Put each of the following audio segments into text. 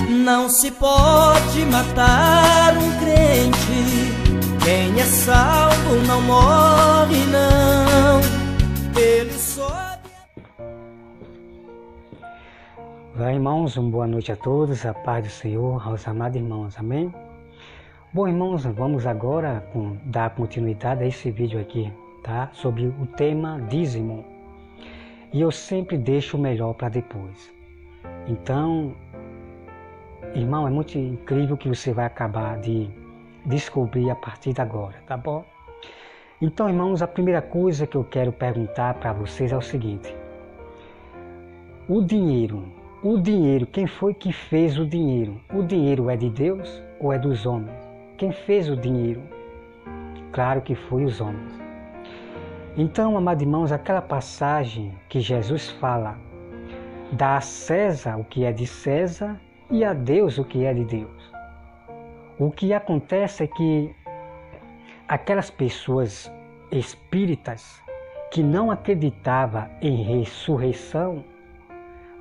Não se pode matar um crente, quem é salvo não morre não, ele sobe. Vai, irmãos, uma boa noite a todos, a paz do Senhor, aos amados irmãos, amém? Bom, irmãos, vamos agora dar continuidade a esse vídeo aqui, tá? Sobre o tema dízimo. E eu sempre deixo o melhor para depois. Então, irmão, é muito incrível que você vai acabar de descobrir a partir de agora, tá bom? Então, irmãos, a primeira coisa que eu quero perguntar para vocês é o seguinte. O dinheiro, quem foi que fez o dinheiro? O dinheiro é de Deus ou é dos homens? Quem fez o dinheiro? Claro que foi os homens. Então, amados irmãos, aquela passagem que Jesus fala, dá a César o que é de César e a Deus o que é de Deus. O que acontece é que aquelas pessoas espíritas que não acreditavam em ressurreição,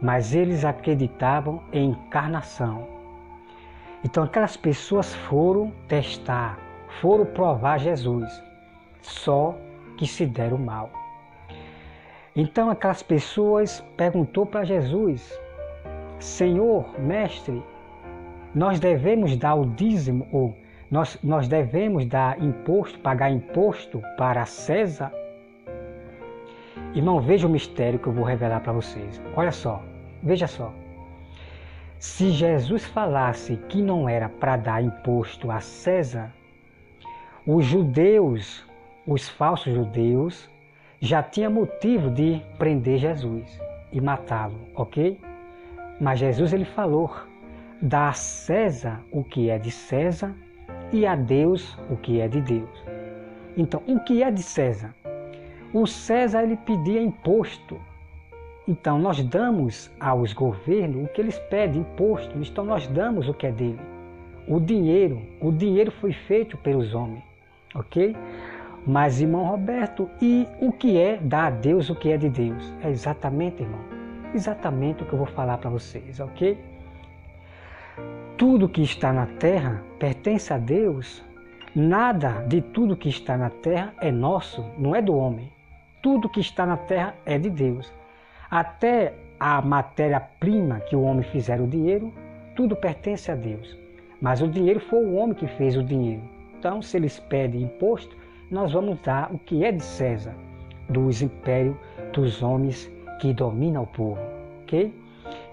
mas eles acreditavam em encarnação. Então aquelas pessoas foram testar, foram provar Jesus, só que se deram mal. Então aquelas pessoas perguntou para Jesus, Senhor, mestre, nós devemos dar o dízimo, ou nós devemos dar imposto, pagar imposto para César? Irmão, veja o mistério que eu vou revelar para vocês. Olha só, veja só. Se Jesus falasse que não era para dar imposto a César, os judeus, os falsos judeus, já tinham motivo de prender Jesus e matá-lo, ok? Mas Jesus ele falou, dá a César o que é de César e a Deus o que é de Deus. Então, o que é de César? O César ele pedia imposto. Então, nós damos aos governos o que eles pedem, imposto. Então, nós damos o que é dele. O dinheiro foi feito pelos homens, ok? Mas, irmão Roberto, e o que é dar a Deus o que é de Deus? É exatamente, irmão, exatamente o que eu vou falar para vocês, ok? Tudo que está na terra pertence a Deus. Nada de tudo que está na terra é nosso, não é do homem. Tudo que está na terra é de Deus. Até a matéria-prima que o homem fizer o dinheiro, tudo pertence a Deus. Mas o dinheiro foi o homem que fez o dinheiro. Então, se eles pedem imposto, nós vamos dar o que é de César, dos impérios, dos homens que dominam o povo. Ok?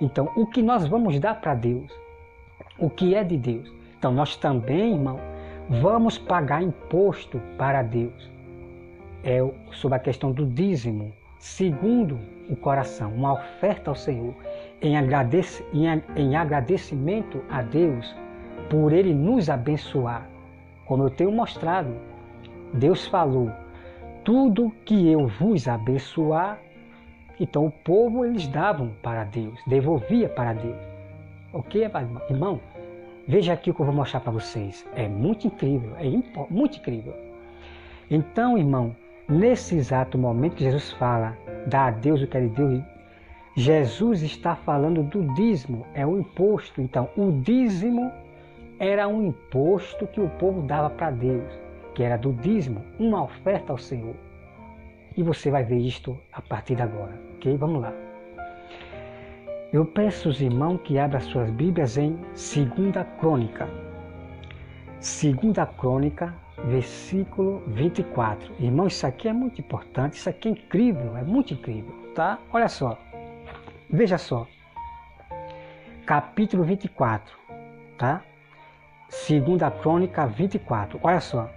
Então, o que nós vamos dar para Deus? O que é de Deus? Então, nós também, irmão, vamos pagar imposto para Deus. É sobre a questão do dízimo, segundo o coração, uma oferta ao Senhor, em agradecimento a Deus por Ele nos abençoar. Como eu tenho mostrado, Deus falou, tudo que eu vos abençoar, então o povo eles davam para Deus, devolvia para Deus. Ok, irmão? Veja aqui o que eu vou mostrar para vocês. É muito incrível, muito incrível. Então, irmão, nesse exato momento que Jesus fala, dá a Deus o que é de Deus, Jesus está falando do dízimo, é o imposto. Então, o dízimo era um imposto que o povo dava para Deus, que era do dízimo, uma oferta ao Senhor. E você vai ver isto a partir de agora, ok? Vamos lá. Eu peço aos irmãos que abram suas Bíblias em 2 Crônica. 2 Crônica, versículo 24. Irmão, isso aqui é muito importante, isso aqui é incrível, é muito incrível, tá? Olha só, veja só. Capítulo 24, tá? 2 Crônica 24, olha só.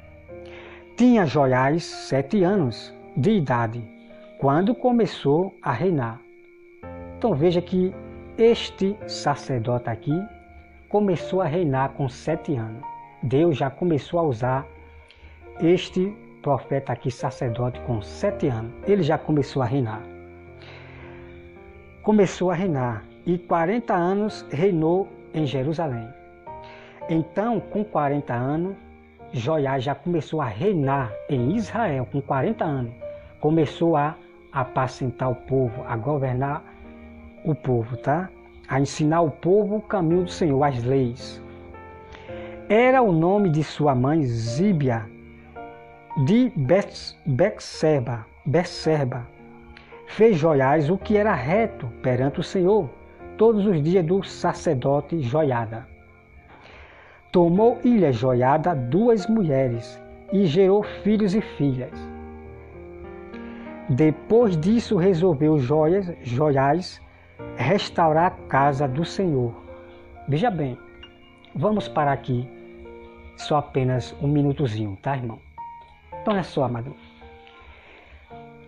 Tinha Joiás 7 anos de idade, quando começou a reinar. Então veja que este sacerdote aqui começou a reinar com 7 anos. Deus já começou a usar este profeta aqui, sacerdote, com 7 anos. Ele já começou a reinar. Começou a reinar e 40 anos reinou em Jerusalém. Então, com 40 anos, Joiás já começou a reinar em Israel, com 40 anos. Começou a apacentar o povo, a governar o povo, tá? a ensinar o povo o caminho do Senhor, as leis. Era o nome de sua mãe Zíbia, de Betseba. Fez Joiás o que era reto perante o Senhor, todos os dias do sacerdote Joiada. Tomou ilha Joiada 2 mulheres, e gerou filhos e filhas. Depois disso resolveu Joiás restaurar a casa do Senhor. Veja bem, vamos parar aqui só apenas um minutozinho, tá, irmão? Então é só, amado.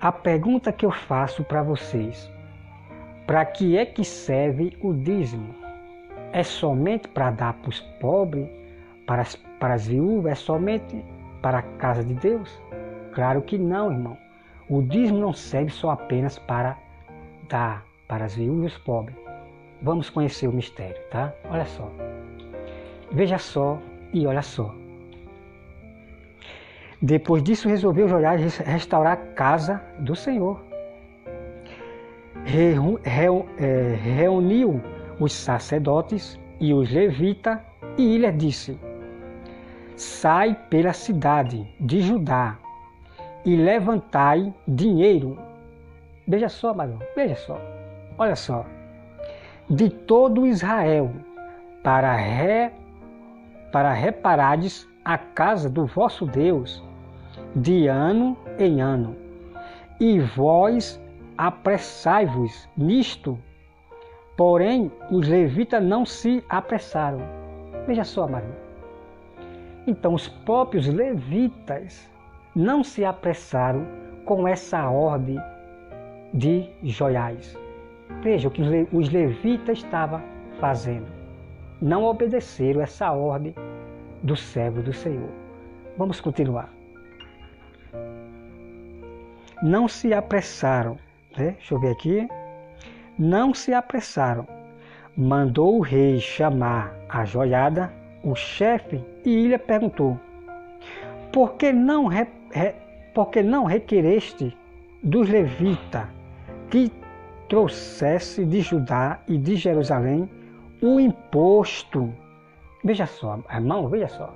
A pergunta que eu faço para vocês: para que é que serve o dízimo? É somente para dar para os pobres, para as viúvas? É somente para a casa de Deus? Claro que não, irmão. O dízimo não serve só apenas para dar para as viúvas e os pobres. Vamos conhecer o mistério, tá? Olha só. Veja só e olha só. Depois disso resolveu Joiás restaurar a casa do Senhor. Reuniu os sacerdotes e os levitas e lhe disse: sai pela cidade de Judá e levantai dinheiro. Veja só, amado, veja só, olha só. De todo Israel, para reparardes a casa do vosso Deus, de ano em ano. E vós apressai-vos nisto. Porém, os levitas não se apressaram. Veja só, amado. Então, os próprios levitas não se apressaram com essa ordem de Joiás. Veja o que os levitas estavam fazendo. Não obedeceram essa ordem do servo do Senhor. Vamos continuar. Não se apressaram. Deixa eu ver aqui. Não se apressaram. Mandou o rei chamar a Joiada, o chefe, e lhe perguntou: por que não requereste dos levitas que trouxesse de Judá e de Jerusalém o imposto? Veja só, irmão, veja só.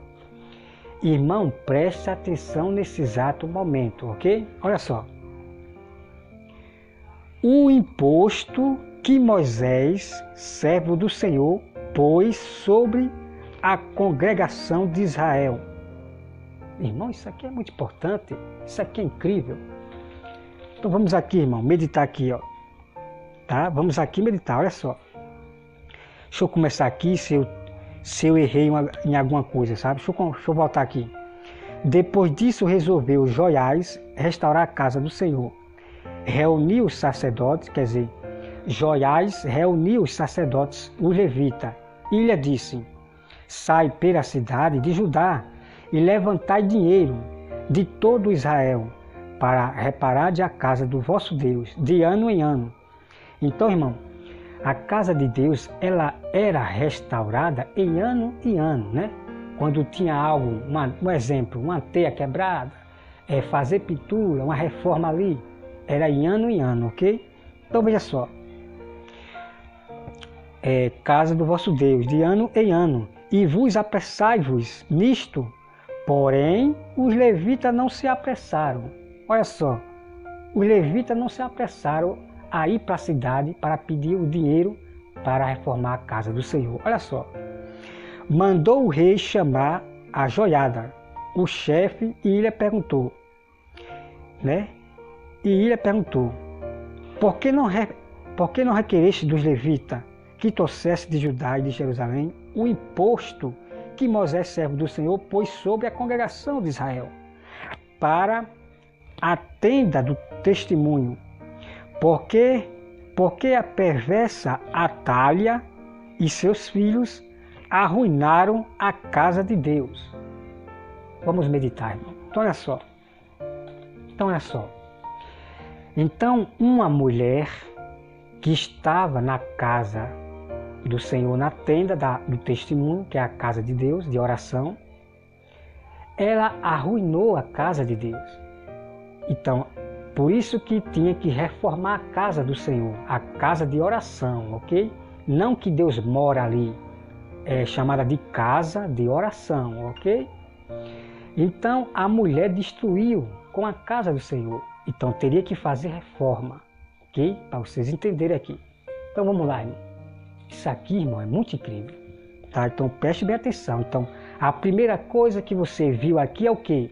Irmão, preste atenção nesse exato momento, ok? Olha só. O imposto que Moisés, servo do Senhor, pôs sobre a congregação de Israel. Irmão, isso aqui é muito importante, isso aqui é incrível. Então vamos aqui, irmão, meditar aqui, ó. Tá? Vamos aqui meditar, olha só. Deixa eu começar aqui, se eu errei em alguma coisa, sabe? Deixa eu voltar aqui. Depois disso resolveu Joiás restaurar a casa do Senhor. Reuniu os sacerdotes, quer dizer, Joiás reuniu os sacerdotes, os levitas, e lhe disse: sai pela cidade de Judá e levantai dinheiro de todo Israel para reparar a casa do vosso Deus, de ano em ano. Então, irmão, a casa de Deus, ela era restaurada em ano, né? Quando tinha algo, um exemplo, uma teia quebrada, fazer pintura, uma reforma ali, era em ano, ok? Então veja só, casa do vosso Deus, de ano em ano, e vos apressai-vos nisto, porém os levitas não se apressaram. Olha só, os levitas não se apressaram a ir para a cidade para pedir o dinheiro para reformar a casa do Senhor. Olha só, mandou o rei chamar a Joiada, o chefe, e lhe perguntou, né? E lhe perguntou: por que não requereste dos levitas que trouxesse de Judá e de Jerusalém o imposto que Moisés, servo do Senhor, pôs sobre a congregação de Israel, para a tenda do testemunho? Porque a perversa Atália e seus filhos arruinaram a casa de Deus. Vamos meditar, irmão. Então olha só. Então uma mulher que estava na casa do Senhor, na tenda do testemunho, que é a casa de Deus, de oração, ela arruinou a casa de Deus. Então, por isso que tinha que reformar a casa do Senhor, a casa de oração, ok? Não que Deus mora ali, é chamada de casa de oração, ok? Então a mulher destruiu com a casa do Senhor. Então teria que fazer reforma, ok? Para vocês entenderem aqui. Então vamos lá, irmão. Isso aqui, irmão, é muito incrível. Tá? Então preste bem atenção. Então a primeira coisa que você viu aqui é o quê?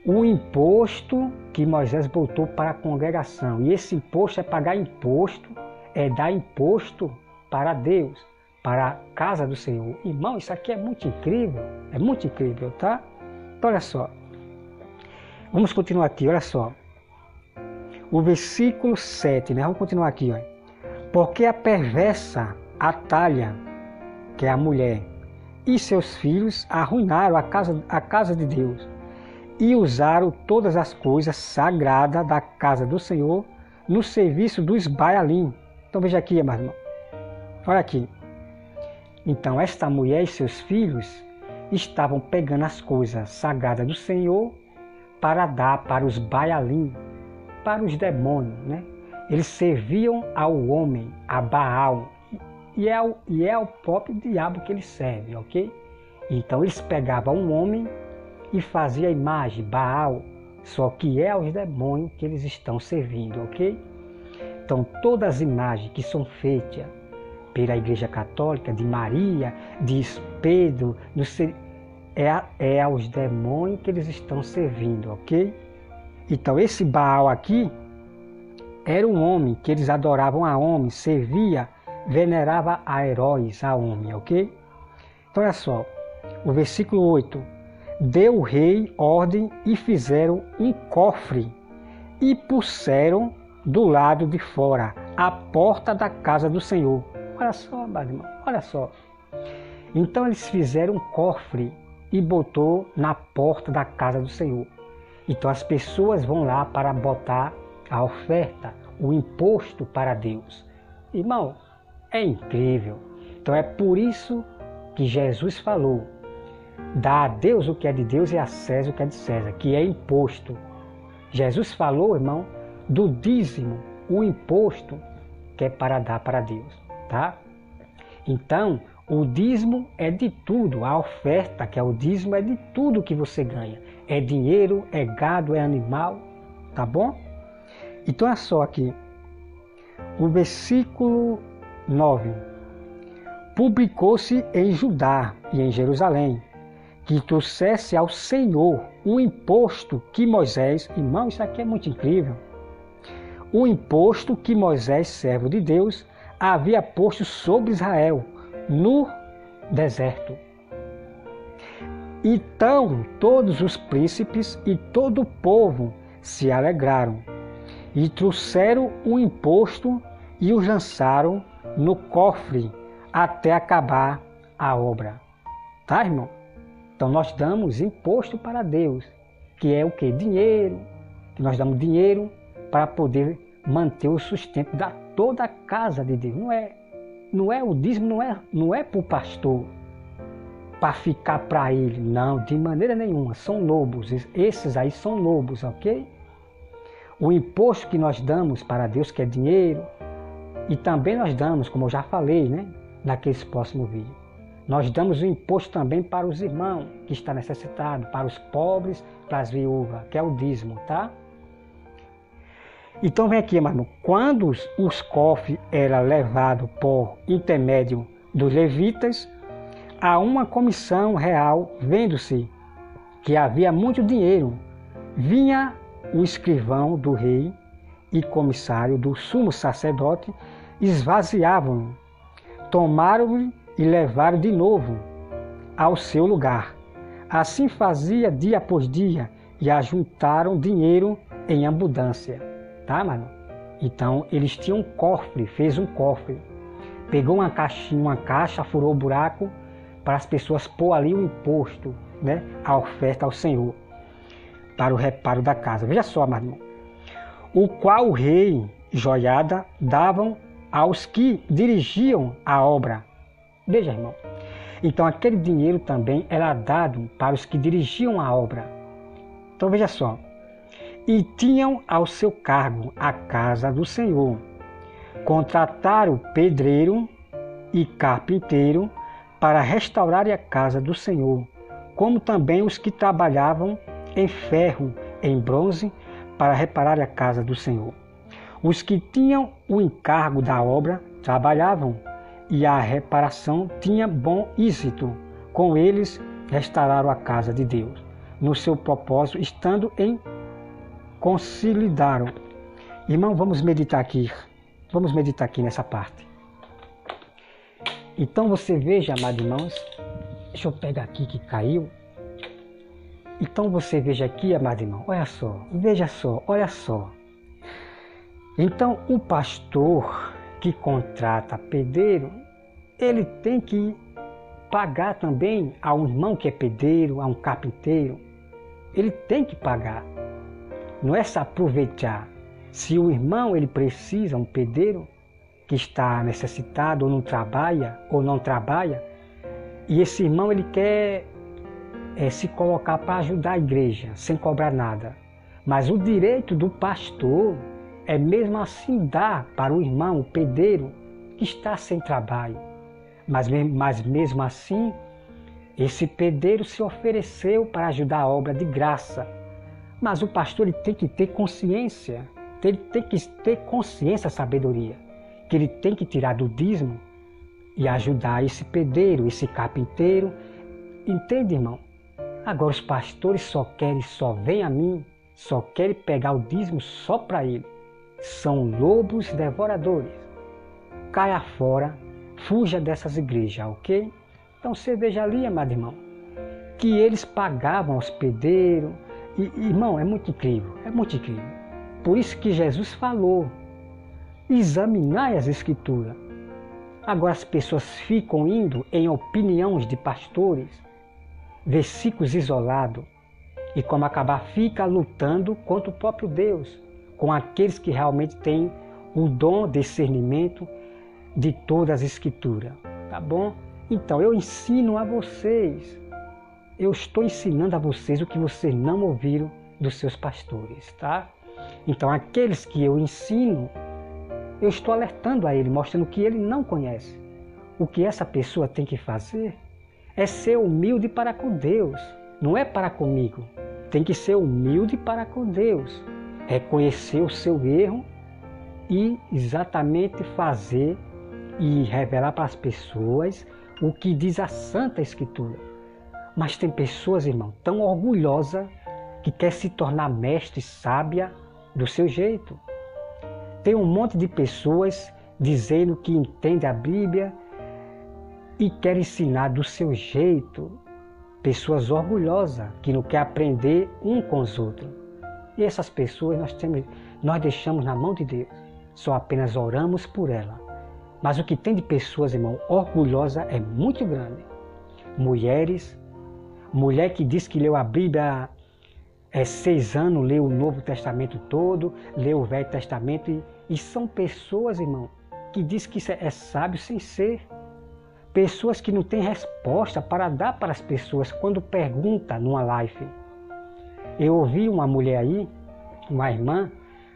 O imposto que Moisés botou para a congregação. E esse imposto é pagar imposto, é dar imposto para Deus, para a casa do Senhor. Irmão, isso aqui é muito incrível, tá? Então olha só. Vamos continuar aqui, olha só. O versículo 7, né? Vamos continuar aqui, ó. Porque a perversa Atalha, que é a mulher, e seus filhos arruinaram a casa de Deus e usaram todas as coisas sagradas da casa do Senhor no serviço dos Baalim. Então veja aqui, meu irmão. Olha aqui. Então esta mulher e seus filhos estavam pegando as coisas sagradas do Senhor para dar para os Baalim, para os demônios, né? Eles serviam ao homem, a Baal, e é o próprio diabo que eles servem, ok? Então eles pegavam um homem e faziam a imagem, Baal, só que é aos demônios que eles estão servindo, ok? Então todas as imagens que são feitas pela Igreja Católica, de Maria, de Pedro, é aos demônios que eles estão servindo, ok? Então esse Baal aqui era um homem que eles adoravam a homem, servia, venerava a heróis, a homem, ok? Então olha só, o versículo 8. Deu o rei ordem e fizeram um cofre e puseram do lado de fora, a porta da casa do Senhor. Olha só, meu irmão, olha só. Então eles fizeram um cofre e botou na porta da casa do Senhor. Então as pessoas vão lá para botar a oferta, o imposto para Deus. Irmão, é incrível. Então é por isso que Jesus falou: dá a Deus o que é de Deus e a César o que é de César, que é imposto. Jesus falou, irmão, do dízimo, o imposto que é para dar para Deus, tá? Então, o dízimo é de tudo, a oferta, que é o dízimo, é de tudo que você ganha. É dinheiro, é gado, é animal, tá bom? Então é só aqui, o versículo 9. Publicou-se em Judá e em Jerusalém que trouxesse ao Senhor o imposto que Moisés, irmão, isso aqui é muito incrível, o imposto que Moisés, servo de Deus, havia posto sobre Israel no deserto. Então todos os príncipes e todo o povo se alegraram e trouxeram o imposto e os lançaram no cofre até acabar a obra. Tá, irmão? Então nós damos imposto para Deus, que é o quê? Dinheiro, que nós damos dinheiro para poder manter o sustento da toda a casa de Deus. Não é o dízimo, não é para o pastor, para ficar para ele, não, de maneira nenhuma. São lobos, esses aí são lobos, ok? O imposto que nós damos para Deus, que é dinheiro, e também nós damos, como eu já falei, né, naquele próximo vídeo, nós damos o imposto também para os irmãos que estão necessitados, para os pobres, para as viúvas, que é o dízimo, tá? Então vem aqui, mano, quando os cofres eram levados por intermédio dos levitas, a uma comissão real, vendo-se que havia muito dinheiro, vinha o escrivão do rei e comissário do sumo sacerdote, esvaziavam, tomaram-o e levaram de novo ao seu lugar. Assim fazia dia após dia e ajuntaram dinheiro em abundância. Tá, mano? Então eles tinham um cofre, fez um cofre, pegou uma caixinha, uma caixa, furou o buraco para as pessoas pôr ali o imposto, né? A oferta ao Senhor, para o reparo da casa. Veja só, meu irmão, o qual o rei Joiada davam aos que dirigiam a obra. Veja, irmão, então aquele dinheiro também era dado para os que dirigiam a obra. Então veja só, e tinham ao seu cargo a casa do Senhor. Contrataram pedreiro e carpinteiro para restaurar a casa do Senhor, como também os que trabalhavam em ferro, em bronze, para reparar a casa do Senhor. Os que tinham o encargo da obra trabalhavam, e a reparação tinha bom êxito. Com eles restauraram a casa de Deus, no seu propósito, estando em consolidaram. Irmão, vamos meditar aqui nessa parte. Então você veja, amados irmãos, deixa eu pegar aqui que caiu. Então você veja aqui, amado irmão, olha só, veja só, olha só. Então o pastor que contrata pedreiro, ele tem que pagar também a um irmão que é pedreiro, a um carpinteiro. Ele tem que pagar. Não é se aproveitar. Se o irmão ele precisa, um pedreiro que está necessitado ou não trabalha, e esse irmão ele quer se colocar para ajudar a igreja, sem cobrar nada. Mas o direito do pastor é mesmo assim dar para o irmão, o pedreiro, que está sem trabalho. Mas mesmo assim, esse pedreiro se ofereceu para ajudar a obra de graça. Mas o pastor ele tem que ter consciência, ele tem que ter consciência, sabedoria, que ele tem que tirar do dízimo e ajudar esse pedreiro, esse carpinteiro. Entende, irmão? Agora os pastores só vêm a mim, só querem pegar o dízimo só para ele. São lobos devoradores. Caia fora, fuja dessas igrejas, ok? Então você veja ali, amado irmão, que eles pagavam aos pedreiros. E, irmão, é muito incrível, é muito incrível. Por isso que Jesus falou, examinai as Escrituras. Agora as pessoas ficam indo em opiniões de pastores, versículos isolados, e como acabar fica lutando contra o próprio Deus, com aqueles que realmente têm o dom de discernimento de todas as Escrituras, tá bom? Então eu ensino a vocês, eu estou ensinando a vocês o que vocês não ouviram dos seus pastores, tá? Então aqueles que eu ensino, eu estou alertando a ele, mostrando que ele não conhece. O que essa pessoa tem que fazer é ser humilde para com Deus, não é para comigo. Tem que ser humilde para com Deus, reconhecer o seu erro e exatamente fazer e revelar para as pessoas o que diz a Santa Escritura. Mas tem pessoas, irmão, tão orgulhosas que quer se tornar mestre, sábia do seu jeito. Tem um monte de pessoas dizendo que entende a Bíblia e quer ensinar do seu jeito. Pessoas orgulhosas que não querem aprender um com os outros. E essas pessoas nós deixamos na mão de Deus. Só apenas oramos por ela. Mas o que tem de pessoas, irmão, orgulhosa é muito grande. Mulher que diz que leu a Bíblia 6 anos, leu o Novo Testamento todo, leu o Velho Testamento. E são pessoas, irmão, que diz que é sábio sem ser. Pessoas que não têm resposta para dar para as pessoas quando pergunta numa live. Eu ouvi uma mulher aí, uma irmã,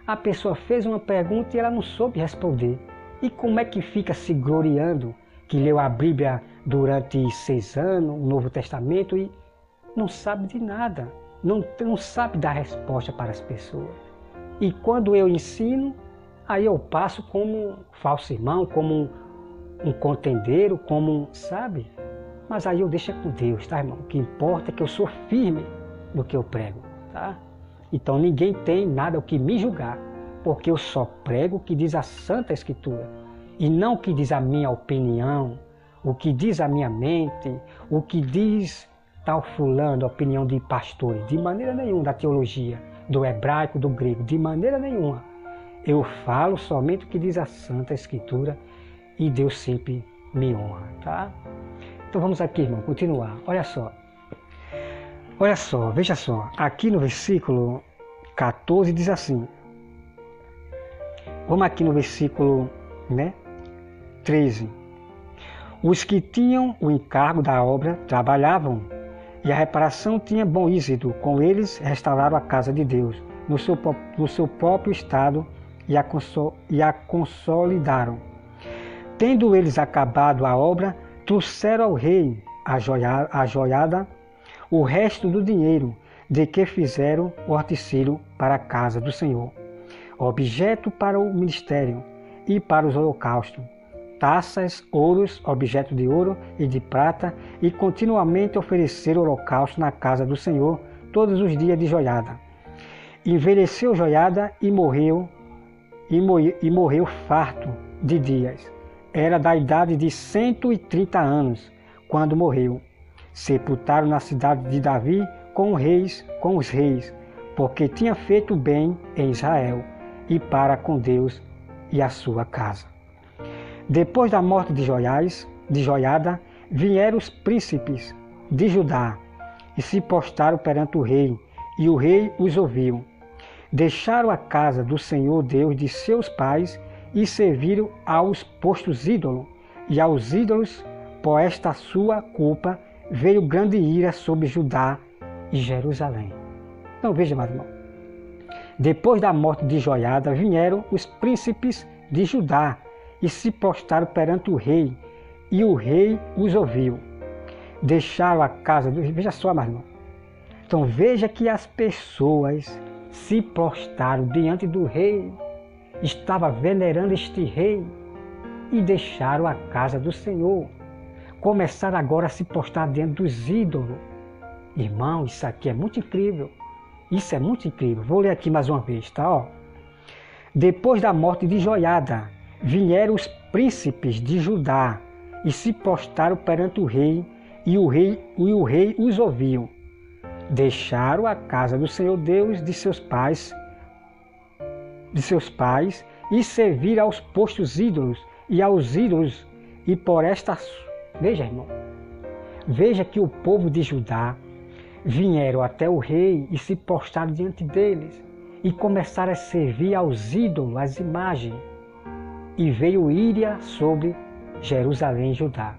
a pessoa fez uma pergunta e ela não soube responder. E como é que fica se gloriando que leu a Bíblia durante 6 anos, o Novo Testamento, e não sabe de nada, não sabe dar resposta para as pessoas. E quando eu ensino, aí eu passo como falso irmão, como um contendeiro, como sabe? Mas aí eu deixo com Deus, tá, irmão? O que importa é que eu sou firme no que eu prego, tá? Então ninguém tem nada o que me julgar, porque eu só prego o que diz a Santa Escritura, e não o que diz a minha opinião, o que diz a minha mente, o que diz tal fulano, a opinião de pastores, de maneira nenhuma, da teologia, do hebraico, do grego, de maneira nenhuma. Eu falo somente o que diz a Santa Escritura, e Deus sempre me honra, tá? Então vamos aqui, irmão, continuar. Olha só, veja só. Aqui no versículo 14 diz assim. Vamos aqui no versículo 13. Os que tinham o encargo da obra trabalhavam, e a reparação tinha bom êxito. Com eles restauraram a casa de Deus, no seu próprio estado, e a consolidaram. Tendo eles acabado a obra, trouxeram ao rei a joiada, o resto do dinheiro de que fizeram o utensílio para a casa do Senhor, objeto para o ministério e para os holocaustos, taças, ouros, objeto de ouro e de prata, e continuamente ofereceram holocausto na casa do Senhor todos os dias de joiada. Envelheceu joiada e morreu farto de dias. Era da idade de 130 anos, quando morreu. Sepultaram na cidade de Davi com os reis, porque tinha feito bem em Israel e para com Deus e a sua casa. Depois da morte de Joiada, vieram os príncipes de Judá e se postraram perante o rei, e o rei os ouviu. Deixaram a casa do Senhor Deus de seus pais e serviram aos postos ídolos, e aos ídolos, por esta sua culpa, veio grande ira sobre Judá e Jerusalém. Então veja, meu irmão. Depois da morte de Joiada, vieram os príncipes de Judá e se postraram perante o rei, e o rei os ouviu. Deixaram a casa do rei. Veja só, meu irmão. Então veja que as pessoas se prostraram diante do rei, estava venerando este rei, e deixaram a casa do Senhor. Começaram agora a se postrar diante dos ídolos. Irmão, isso aqui é muito incrível. Isso é muito incrível. Vou ler aqui mais uma vez, tá? Ó. Depois da morte de Joiada, vieram os príncipes de Judá e se postraram perante o rei, e o rei os ouviu. Deixaram a casa do Senhor Deus de seus pais e serviram aos postos ídolos e aos ídolos, e por esta... Veja, irmão, veja que o povo de Judá vieram até o rei e se postraram diante deles e começaram a servir aos ídolos, às imagens, e veio íria sobre Jerusalém e Judá.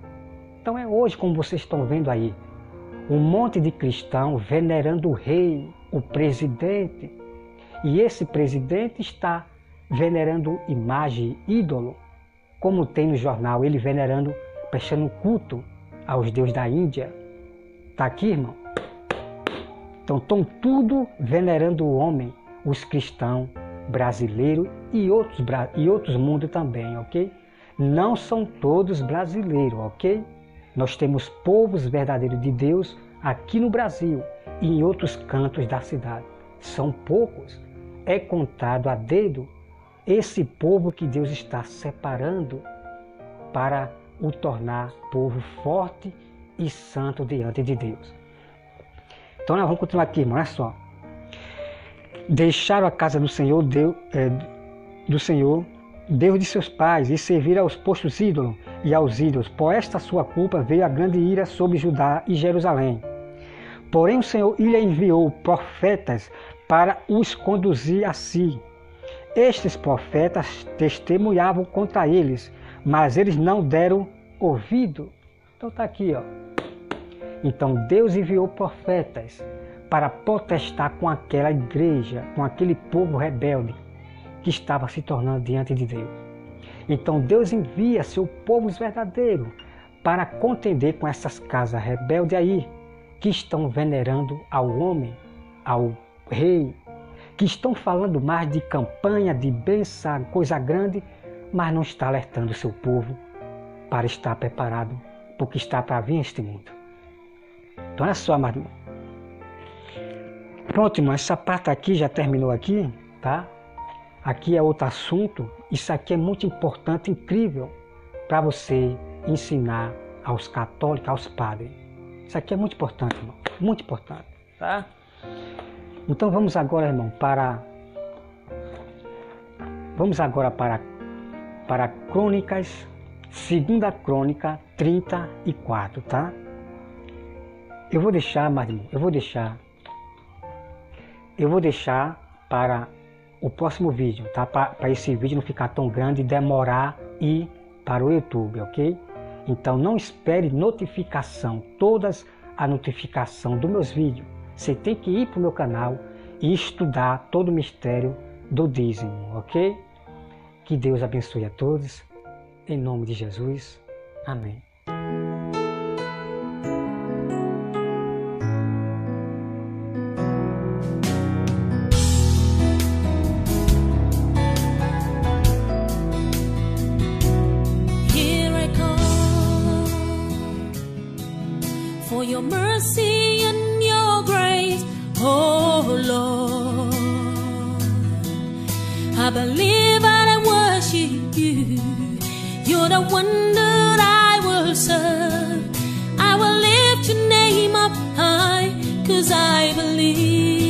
Então é hoje, como vocês estão vendo aí, um monte de cristãos venerando o rei, o presidente, e esse presidente está venerando imagem, ídolo, como tem no jornal, ele venerando, prestando culto aos deuses da Índia. Está aqui, irmão? Então estão tudo venerando o homem, os cristãos brasileiros e outros mundos também, ok? Não são todos brasileiros, ok? Nós temos povos verdadeiros de Deus aqui no Brasil e em outros cantos da cidade. São poucos. É contado a dedo esse povo que Deus está separando para o tornar povo forte e santo diante de Deus. Então nós vamos continuar aqui, irmão, olha só. Deixaram a casa do Senhor, Deus de seus pais, e serviram aos postos ídolos e aos ídolos. Por esta sua culpa veio a grande ira sobre Judá e Jerusalém. Porém o Senhor lhe enviou profetas para os conduzir a si. Estes profetas testemunhavam contra eles, mas eles não deram ouvido. Então está aqui, ó. Então Deus enviou profetas para protestar com aquela igreja, com aquele povo rebelde que estava se tornando diante de Deus. Então Deus envia seu povo verdadeiro para contender com essas casas rebeldes aí, que estão venerando ao homem, ao rei, que estão falando mais de campanha, de bênção, coisa grande, mas não está alertando o seu povo para estar preparado porque está para vir este mundo. Então olha só, meu irmão. Pronto, irmão, essa parte aqui já terminou aqui, tá? Aqui é outro assunto. Isso aqui é muito importante, incrível, para você ensinar aos católicos, aos padres. Isso aqui é muito importante, irmão. Muito importante, tá? Então vamos agora, irmão, para Crônicas, 2ª Crônica 34, tá? Eu vou deixar, mas irmão, eu vou deixar para o próximo vídeo, tá? Para esse vídeo não ficar tão grande e demorar ir para o YouTube, ok? Então não espere notificação, todas a notificação dos meus vídeos. Você tem que ir para o meu canal e estudar todo o mistério do dízimo, ok? Que Deus abençoe a todos. em nome de Jesus. Amém. For your mercy and your grace, oh Lord, I believe and I worship you. You're the one that I will serve. I will lift your name up high, 'cause I believe.